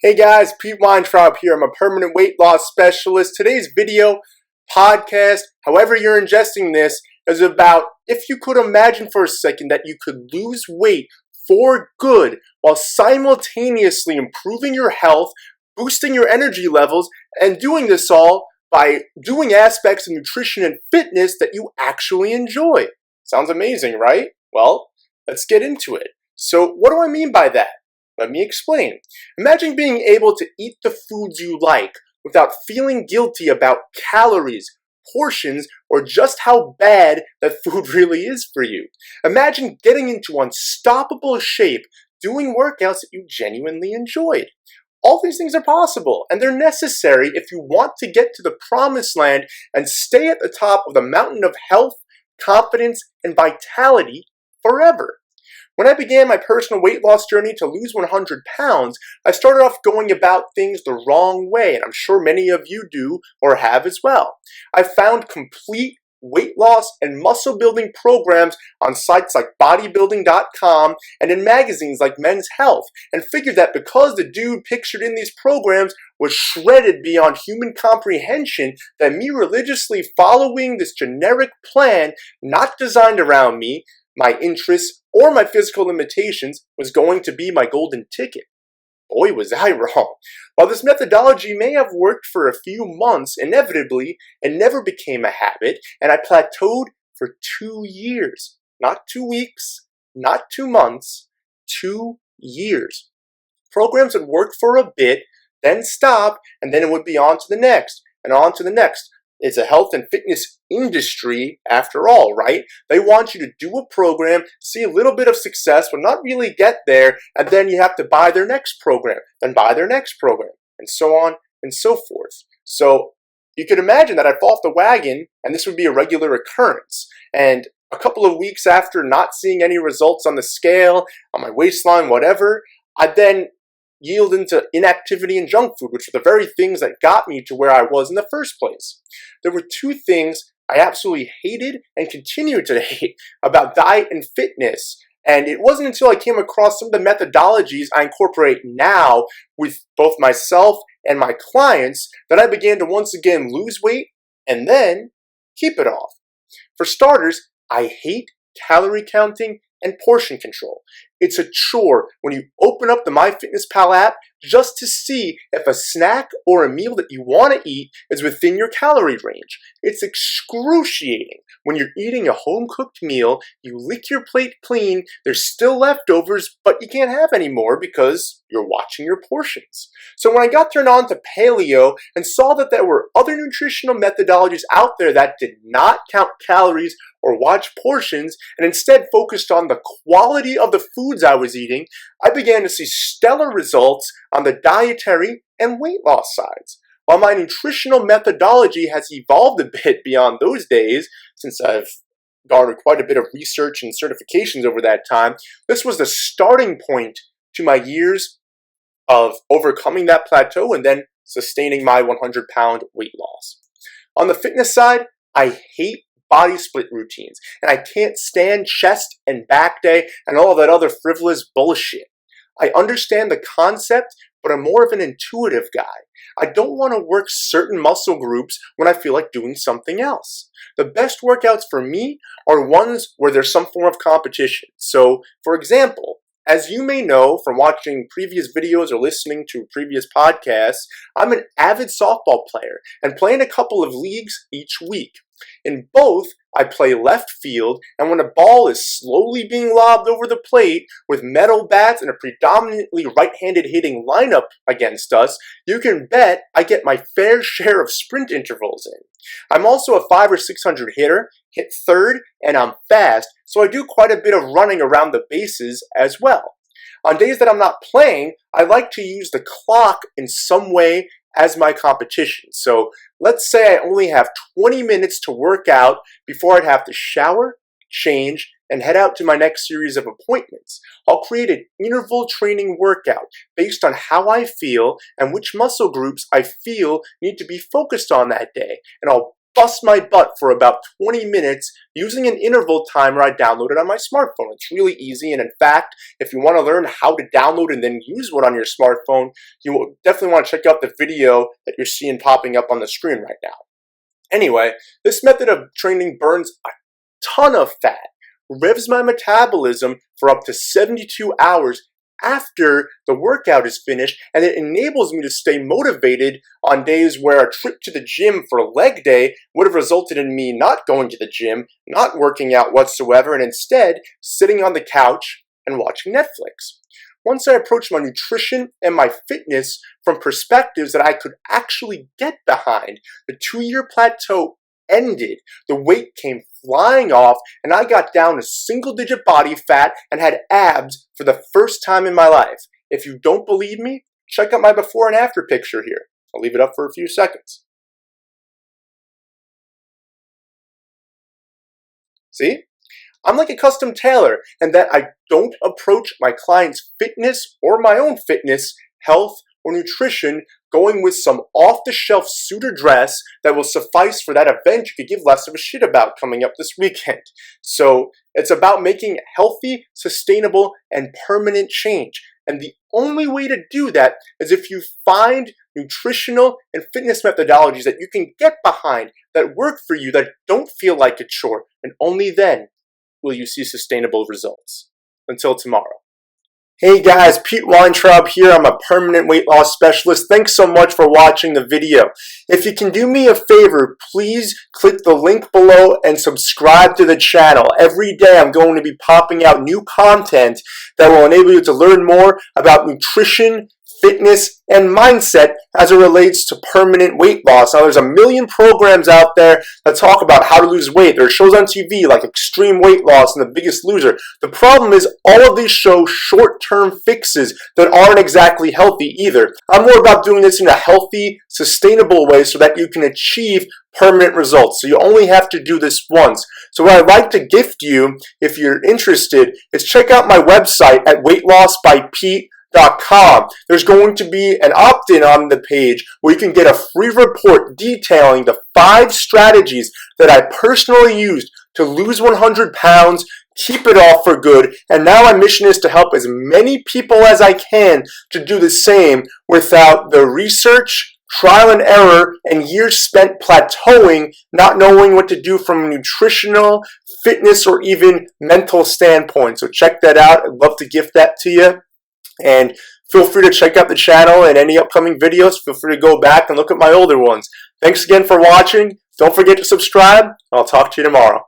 Hey guys, Pete Weintraub here. I'm a permanent weight loss specialist. Today's video, podcast, however you're ingesting this, is about if you could imagine for a second that you could lose weight for good while simultaneously improving your health, boosting your energy levels, and doing this all by doing aspects of nutrition and fitness that you actually enjoy. Sounds amazing, right? Well, let's get into it. So what do I mean by that? Let me explain. Imagine being able to eat the foods you like without feeling guilty about calories, portions, or just how bad that food really is for you. Imagine getting into unstoppable shape, doing workouts that you genuinely enjoyed. All these things are possible, and they're necessary if you want to get to the promised land and stay at the top of the mountain of health, confidence, and vitality forever. When I began my personal weight loss journey to lose 100 pounds, I started off going about things the wrong way, and I'm sure many of you do or have as well. I found complete weight loss and muscle building programs on sites like bodybuilding.com and in magazines like Men's Health, and figured that because the dude pictured in these programs was shredded beyond human comprehension, that me religiously following this generic plan not designed around me, my interests, or my physical limitations was going to be my golden ticket. Boy, was I wrong. While this methodology may have worked for a few months, inevitably, it never became a habit, and I plateaued for 2 years. Not 2 weeks, not 2 months, 2 years. Programs would work for a bit, then stop, and then it would be on to the next, and on to the next. It's a health and fitness industry after all, right? They want you to do a program, see a little bit of success, but not really get there, and then you have to buy their next program, then buy their next program, and so on and so forth. So you could imagine that I'd fall off the wagon, and this would be a regular occurrence. And a couple of weeks after not seeing any results on the scale, on my waistline, whatever, I'd then yield into inactivity and junk food, which are the very things that got me to where I was in the first place. There were 2 things I absolutely hated and continue to hate about diet and fitness. And it wasn't until I came across some of the methodologies I incorporate now with both myself and my clients that I began to once again lose weight and then keep it off. For starters, I hate calorie counting and portion control. It's a chore when you open up the MyFitnessPal app just to see if a snack or a meal that you want to eat is within your calorie range. It's excruciating when you're eating a home-cooked meal, you lick your plate clean, there's still leftovers, but you can't have any more because you're watching your portions. So when I got turned on to paleo and saw that there were other nutritional methodologies out there that did not count calories or watch portions, and instead focused on the quality of the foods I was eating, I began to see stellar results on the dietary and weight loss sides. While my nutritional methodology has evolved a bit beyond those days, since I've garnered quite a bit of research and certifications over that time, this was the starting point to my years of overcoming that plateau and then sustaining my 100-pound weight loss. On the fitness side, I hate body split routines, and I can't stand chest and back day and all that other frivolous bullshit. I understand the concept, but I'm more of an intuitive guy. I don't want to work certain muscle groups when I feel like doing something else. The best workouts for me are ones where there's some form of competition. So, for example, as you may know from watching previous videos or listening to previous podcasts, I'm an avid softball player and play in a couple of leagues each week. In both, I play left field, and when a ball is slowly being lobbed over the plate with metal bats and a predominantly right-handed hitting lineup against us, you can bet I get my fair share of sprint intervals in. I'm also a 500 or 600 hitter, hit third, and I'm fast, so I do quite a bit of running around the bases as well. On days that I'm not playing, I like to use the clock in some way as my competition. So let's say I only have 20 minutes to work out before I'd have to shower, change, and head out to my next series of appointments. I'll create an interval training workout based on how I feel and which muscle groups I feel need to be focused on that day. And I'll bust my butt for about 20 minutes using an interval timer I downloaded on my smartphone. It's really easy, and in fact, if you want to learn how to download and then use one on your smartphone, you will definitely want to check out the video that you're seeing popping up on the screen right now. Anyway, this method of training burns a ton of fat, revs my metabolism for up to 72 hours after the workout is finished, and it enables me to stay motivated on days where a trip to the gym for leg day would have resulted in me not going to the gym, not working out whatsoever, and instead sitting on the couch and watching Netflix. Once I approached my nutrition and my fitness from perspectives that I could actually get behind, the 2-year plateau ended, the weight came flying off, and I got down to single-digit body fat and had abs for the first time in my life. If you don't believe me, check out my before and after picture here. I'll leave it up for a few seconds. See? I'm like a custom tailor, and that I don't approach my client's fitness or my own fitness, health, or nutrition going with some off-the-shelf suit or dress that will suffice for that event you could give less of a shit about coming up this weekend. So it's about making healthy, sustainable, and permanent change. And the only way to do that is if you find nutritional and fitness methodologies that you can get behind, that work for you, that don't feel like a chore, and only then will you see sustainable results. Until tomorrow. Hey guys, Pete Weintraub here. I'm a permanent weight loss specialist. Thanks so much for watching the video. If you can do me a favor, please click the link below and subscribe to the channel. Every day I'm going to be popping out new content that will enable you to learn more about nutrition, fitness, and mindset as it relates to permanent weight loss. Now, there's a million programs out there that talk about how to lose weight. There are shows on TV like Extreme Weight Loss and The Biggest Loser. The problem is all of these show short-term fixes that aren't exactly healthy either. I'm more about doing this in a healthy, sustainable way so that you can achieve permanent results. So you only have to do this once. So what I'd like to gift you, if you're interested, is check out my website at weightlossbypete.com. There's going to be an opt-in on the page where you can get a free report detailing the 5 strategies that I personally used to lose 100 pounds, keep it off for good, and now my mission is to help as many people as I can to do the same without the research, trial and error, and years spent plateauing, not knowing what to do from a nutritional, fitness, or even mental standpoint. So check that out. I'd love to gift that to you. And feel free to check out the channel and any upcoming videos. Feel free to go back and look at my older ones. Thanks again for watching. Don't forget to subscribe. I'll talk to you tomorrow.